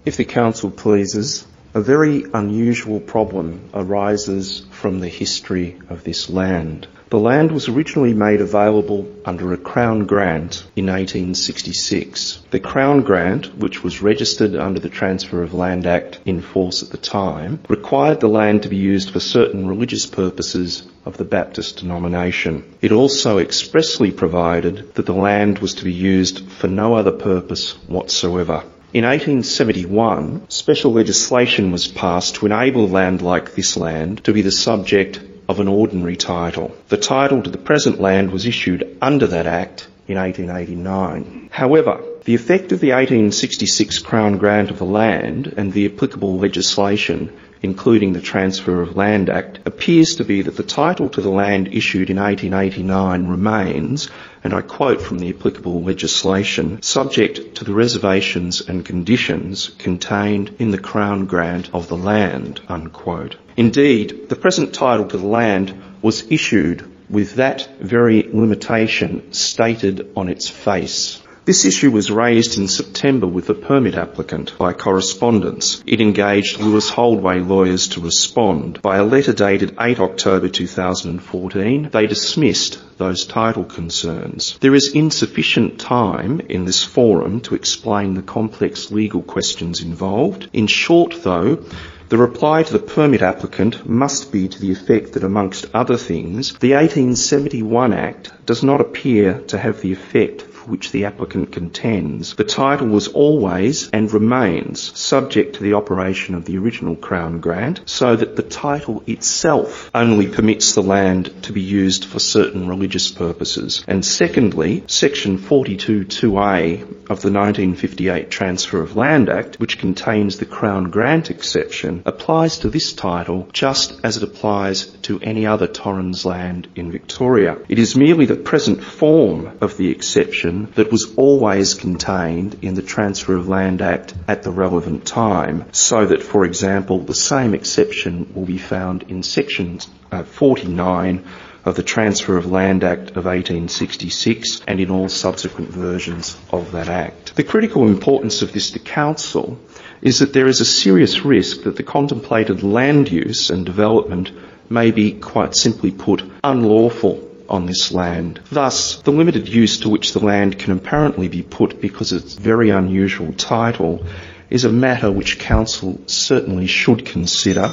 If the Council pleases, a very unusual problem arises from the history of this land. The land was originally made available under a Crown grant in 1866. The Crown grant, which was registered under the Transfer of Land Act in force at the time, required the land to be used for certain religious purposes of the Baptist denomination. It also expressly provided that the land was to be used for no other purpose whatsoever. In 1871, special legislation was passed to enable land like this land to be the subject of an ordinary title. The title to the present land was issued under that Act in 1889. However, the effect of the 1866 Crown grant of the land and the applicable legislation, including the Transfer of Land Act, appears to be that the title to the land issued in 1889 remains, and I quote from the applicable legislation, subject to the reservations and conditions contained in the Crown grant of the land, unquote. Indeed, the present title to the land was issued with that very limitation stated on its face. This issue was raised in September with the permit applicant by correspondence. It engaged Lewis Holdway lawyers to respond. By a letter dated 8 October 2014, they dismissed those title concerns. There is insufficient time in this forum to explain the complex legal questions involved. In short, though, the reply to the permit applicant must be to the effect that, amongst other things, the 1871 Act does not appear to have the effect for which the applicant contends. The title was always and remains subject to the operation of the original Crown grant, so that the title itself only permits the land to be used for certain religious purposes. And secondly, Section 42(2)A of the 1958 Transfer of Land Act, which contains the Crown grant exception, applies to this title just as it applies to any other Torrens land in Victoria. It is merely the present form of the exception that was always contained in the Transfer of Land Act at the relevant time, so that, for example, the same exception will be found in Section 49 of the Transfer of Land Act of 1866 and in all subsequent versions of that Act. The critical importance of this to Council is that there is a serious risk that the contemplated land use and development may be, quite simply put, unlawful on this land. Thus, the limited use to which the land can apparently be put because of its very unusual title is a matter which Council certainly should consider.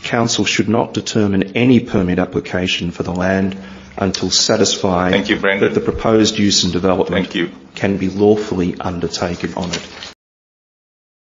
Council should not determine any permit application for the land until satisfied that the proposed use and development can be lawfully undertaken on it.